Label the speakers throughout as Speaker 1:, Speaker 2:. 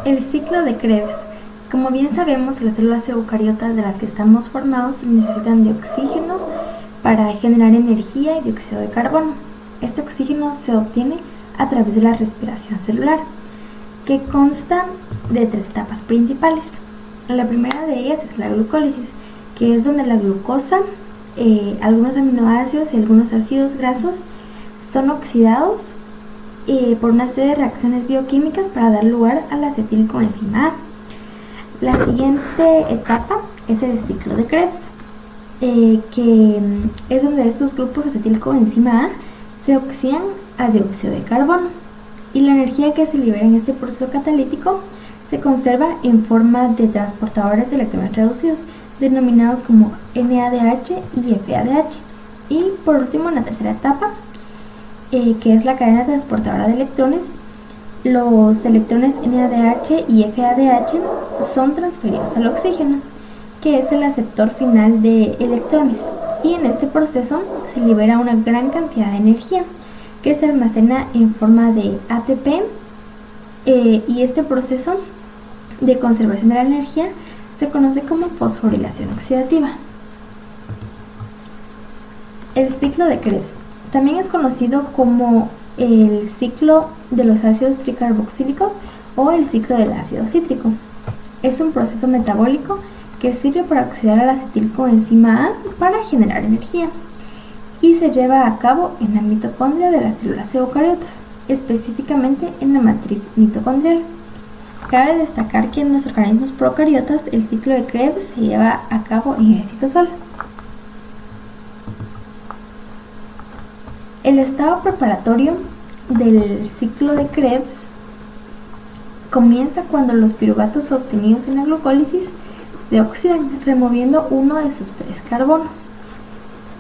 Speaker 1: El ciclo de Krebs. Como bien sabemos, las células eucariotas de las que estamos formados necesitan de oxígeno para generar energía y dióxido de carbono. Este oxígeno se obtiene a través de la respiración celular, que consta de 3 etapas principales. La primera de ellas es la glucólisis, que es donde la glucosa, algunos aminoácidos y algunos ácidos grasos son oxidados por una serie de reacciones bioquímicas para dar lugar a la acetilcoenzima A. La siguiente etapa es el ciclo de Krebs, que es donde estos grupos acetilcoenzima A se oxidan a dióxido de carbono, y la energía que se libera en este proceso catalítico se conserva en forma de transportadores de electrones reducidos, denominados como NADH y FADH. Y por último, en la tercera etapa, que es la cadena transportadora de electrones, los electrones NADH y FADH son transferidos al oxígeno, que es el aceptor final de electrones, y en este proceso se libera una gran cantidad de energía que se almacena en forma de ATP, y este proceso de conservación de la energía se conoce como fosforilación oxidativa. El ciclo de Krebs también es conocido como el ciclo de los ácidos tricarboxílicos o el ciclo del ácido cítrico. Es un proceso metabólico que sirve para oxidar a la acetilcoenzima A para generar energía, y se lleva a cabo en la mitocondria de las células eucariotas, específicamente en la matriz mitocondrial. Cabe destacar que en los organismos procariotas el ciclo de Krebs se lleva a cabo en el citosol. El estado preparatorio del ciclo de Krebs comienza cuando los piruvatos obtenidos en la glucólisis se oxidan, removiendo uno de sus 3 carbonos.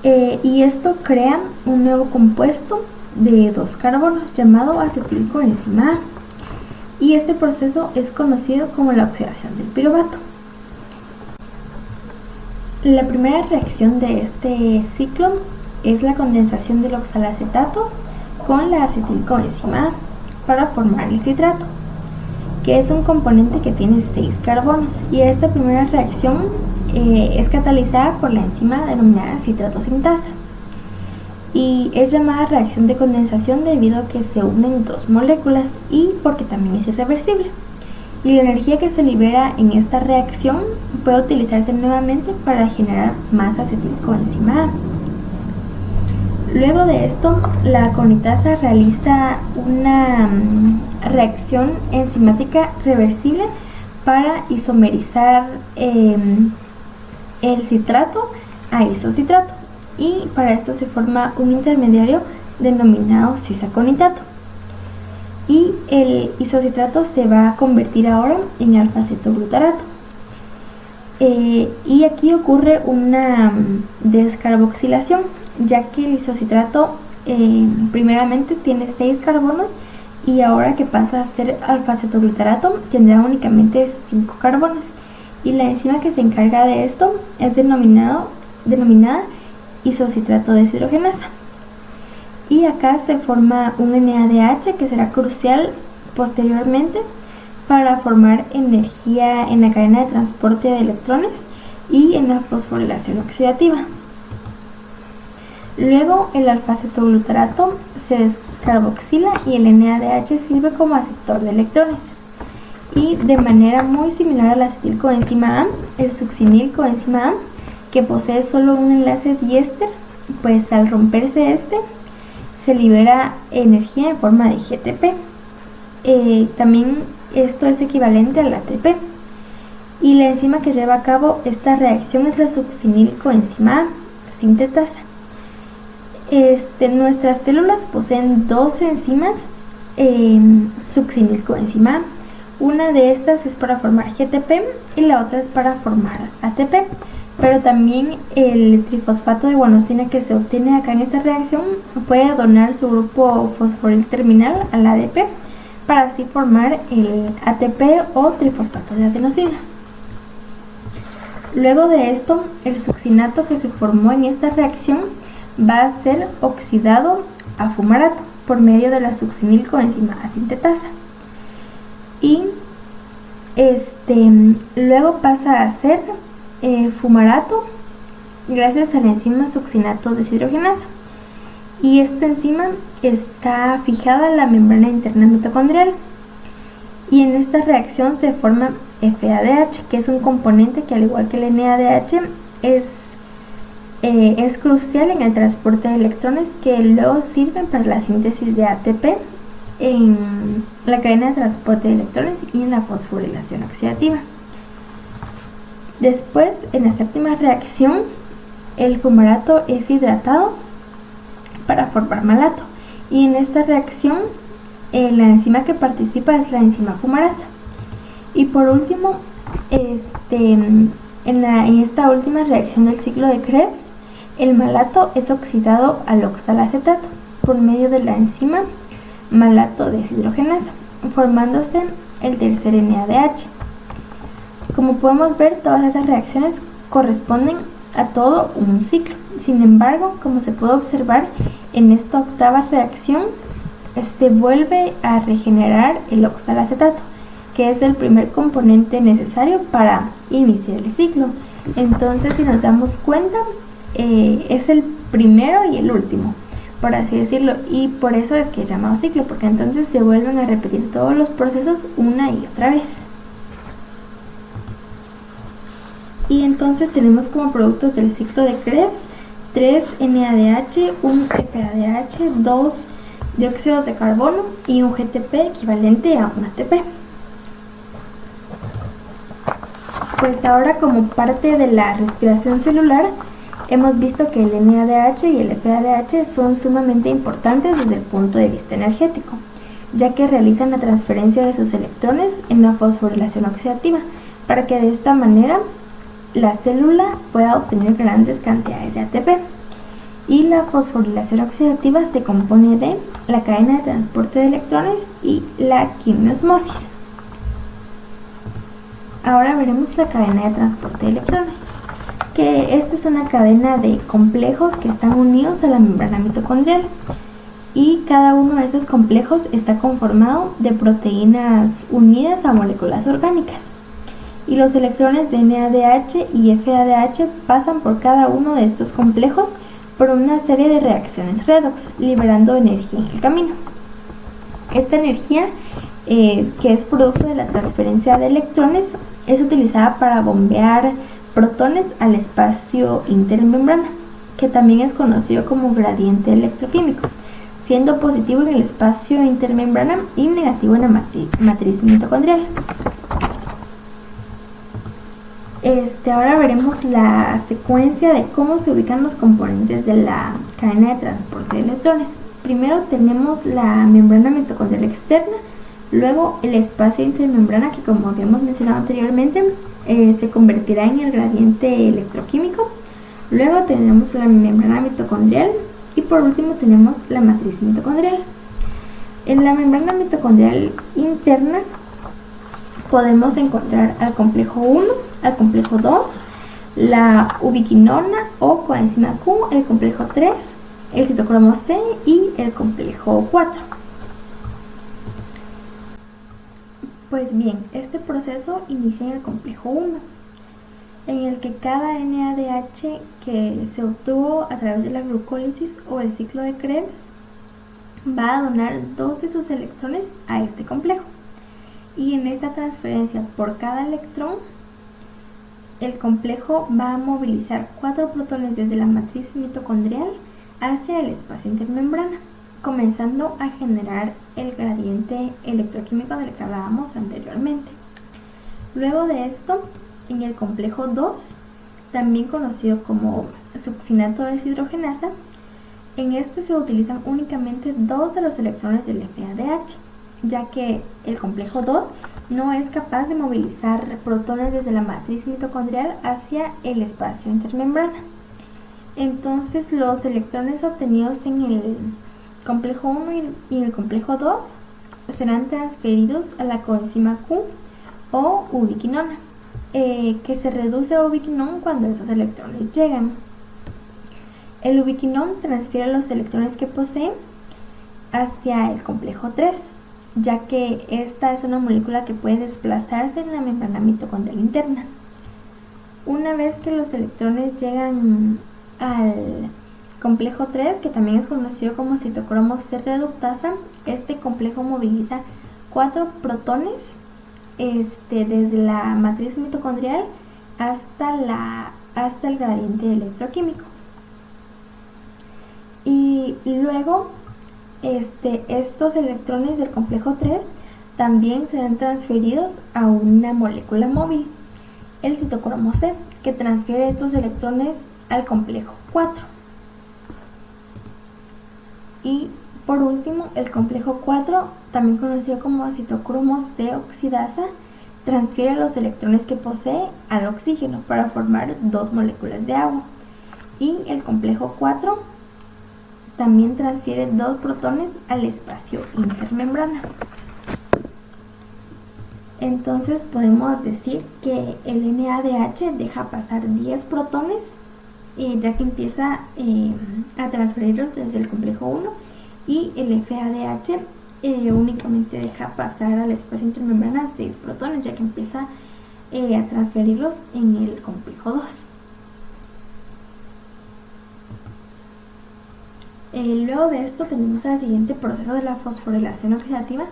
Speaker 1: Y esto crea un nuevo compuesto de 2 carbonos llamado acetilcoenzima A, y este proceso es conocido como la oxidación del piruvato. La primera reacción de este ciclo es la condensación del oxalacetato con la acetilcoenzima A para formar el citrato, que es un componente que tiene 6 carbonos, y esta primera reacción es catalizada por la enzima denominada citrato sintasa, y es llamada reacción de condensación debido a que se unen 2 moléculas y porque también es irreversible, y la energía que se libera en esta reacción puede utilizarse nuevamente para generar más acetilcoenzima A. Luego de esto, la conitasa realiza una reacción enzimática reversible para isomerizar el citrato a isocitrato, y para esto se forma un intermediario denominado cisaconitato, y el isocitrato se va a convertir ahora en alfa-cetoglutarato. Y aquí ocurre una descarboxilación, ya que el isocitrato primeramente tiene 6 carbonos, y ahora que pasa a ser alfa-cetoglutarato tendrá únicamente 5 carbonos, y la enzima que se encarga de esto es denominada isocitrato deshidrogenasa. Y acá se forma un NADH que será crucial posteriormente para formar energía en la cadena de transporte de electrones y en la fosforilación oxidativa. Luego el alfa-cetoglutarato se descarboxila y el NADH sirve como aceptor de electrones. Y de manera muy similar a la acetilcoenzima A, el succinilcoenzima A, que posee solo un enlace diéster, pues al romperse este se libera energía en forma de GTP. También esto es equivalente al ATP, y la enzima que lleva a cabo esta reacción es la succinilcoenzima A sintetasa. Nuestras células poseen 2 enzimas succinilcoenzima A. Una de estas es para formar GTP y la otra es para formar ATP, pero también el trifosfato de guanosina que se obtiene acá en esta reacción puede donar su grupo fosforil terminal al ADP para así formar el ATP o trifosfato de adenosina. Luego de esto, el succinato que se formó en esta reacción va a ser oxidado a fumarato por medio de la succinilcoenzima A sintetasa. Y Luego pasa a ser fumarato gracias a la enzima succinato deshidrogenasa. Y esta enzima está fijada en la membrana interna mitocondrial. Y en esta reacción se forma FADH, que es un componente que, al igual que el NADH, es crucial en el transporte de electrones, que luego sirven para la síntesis de ATP en la cadena de transporte de electrones y en la fosforilación oxidativa. Después, en la séptima reacción, el fumarato es hidratado para formar malato, y en esta reacción la enzima que participa es la enzima fumarasa. Y por último, en esta última reacción del ciclo de Krebs, el malato es oxidado al oxalacetato por medio de la enzima malato deshidrogenasa, formándose el tercer NADH. Como podemos ver, todas esas reacciones corresponden a todo un ciclo. Sin embargo, como se puede observar, en esta octava reacción se vuelve a regenerar el oxalacetato, que es el primer componente necesario para iniciar el ciclo. Entonces, si nos damos cuenta, es el primero y el último, por así decirlo, y por eso es que es llamado ciclo, porque entonces se vuelven a repetir todos los procesos una y otra vez. Y entonces tenemos como productos del ciclo de Krebs 3 NADH, 1 FADH, 2 dióxidos de carbono y un GTP equivalente a un ATP. Pues ahora, como parte de la respiración celular, hemos visto que el NADH y el FADH son sumamente importantes desde el punto de vista energético, ya que realizan la transferencia de sus electrones en la fosforilación oxidativa, para que de esta manera la célula pueda obtener grandes cantidades de ATP. Y la fosforilación oxidativa se compone de la cadena de transporte de electrones y la quimiosmosis. Ahora veremos la cadena de transporte de electrones, que esta es una cadena de complejos que están unidos a la membrana mitocondrial, y cada uno de esos complejos está conformado de proteínas unidas a moléculas orgánicas. Y los electrones de NADH y FADH pasan por cada uno de estos complejos por una serie de reacciones redox, liberando energía en el camino. Esta energía, que es producto de la transferencia de electrones, es utilizada para bombear protones al espacio intermembrana, que también es conocido como gradiente electroquímico, siendo positivo en el espacio intermembrana y negativo en la matriz mitocondrial. Ahora veremos la secuencia de cómo se ubican los componentes de la cadena de transporte de electrones. Primero tenemos la membrana mitocondrial externa, luego el espacio intermembrana, que, como habíamos mencionado anteriormente, se convertirá en el gradiente electroquímico. Luego tenemos la membrana mitocondrial y por último tenemos la matriz mitocondrial. En la membrana mitocondrial interna podemos encontrar al complejo 1, al complejo 2, la ubiquinona o coenzima Q, el complejo 3, el citocromo C y el complejo 4. Pues bien, este proceso inicia en el complejo 1, en el que cada NADH que se obtuvo a través de la glucólisis o el ciclo de Krebs va a donar 2 de sus electrones a este complejo. Y en esta transferencia por cada electrón, el complejo va a movilizar 4 protones desde la matriz mitocondrial hacia el espacio intermembrana, comenzando a generar el gradiente electroquímico del que hablábamos anteriormente. Luego de esto, en el complejo 2, también conocido como succinato deshidrogenasa, en este se utilizan únicamente 2 de los electrones del FADH, ya que el complejo 2 no es capaz de movilizar protones desde la matriz mitocondrial hacia el espacio intermembrana. Entonces, los electrones obtenidos en el complejo 1 y en el complejo 2 serán transferidos a la coenzima Q o ubiquinona, que se reduce a ubiquinón cuando esos electrones llegan. El ubiquinón transfiere los electrones que posee hacia el complejo 3, ya que esta es una molécula que puede desplazarse en la membrana mitocondrial interna. Una vez que los electrones llegan al complejo 3, que también es conocido como citocromo C reductasa, este complejo moviliza 4 protones desde la matriz mitocondrial hasta el gradiente electroquímico. Y luego estos electrones del complejo 3 también serán transferidos a una molécula móvil, el citocromo C, que transfiere estos electrones al complejo 4. Y por último, el complejo 4, también conocido como citocromo C oxidasa, transfiere los electrones que posee al oxígeno para formar 2 moléculas de agua. Y el complejo 4 también transfiere 2 protones al espacio intermembrana. Entonces podemos decir que el NADH deja pasar 10 protones, ya que empieza a transferirlos desde el complejo 1, y el FADH únicamente deja pasar al espacio intermembrana 6 protones, ya que empieza a transferirlos en el complejo 2. Luego de esto tenemos el siguiente proceso de la fosforilación oxidativa,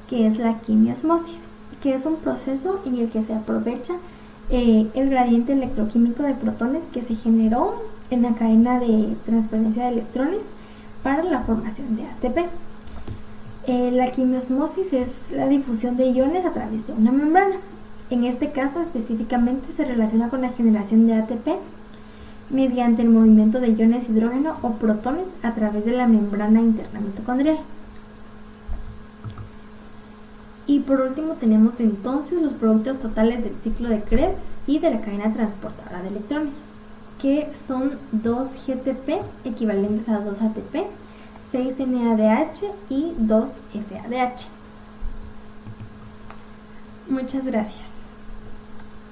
Speaker 1: que es la quimiosmosis, que es un proceso en el que se aprovecha el gradiente electroquímico de protones que se generó en la cadena de transferencia de electrones para la formación de ATP. La quimiosmosis es la difusión de iones a través de una membrana. En este caso específicamente se relaciona con la generación de ATP mediante el movimiento de iones hidrógeno o protones a través de la membrana interna mitocondrial. Y por último tenemos entonces los productos totales del ciclo de Krebs y de la cadena transportadora de electrones, que son 2 GTP equivalentes a 2 ATP, 6 NADH y 2 FADH. Muchas gracias.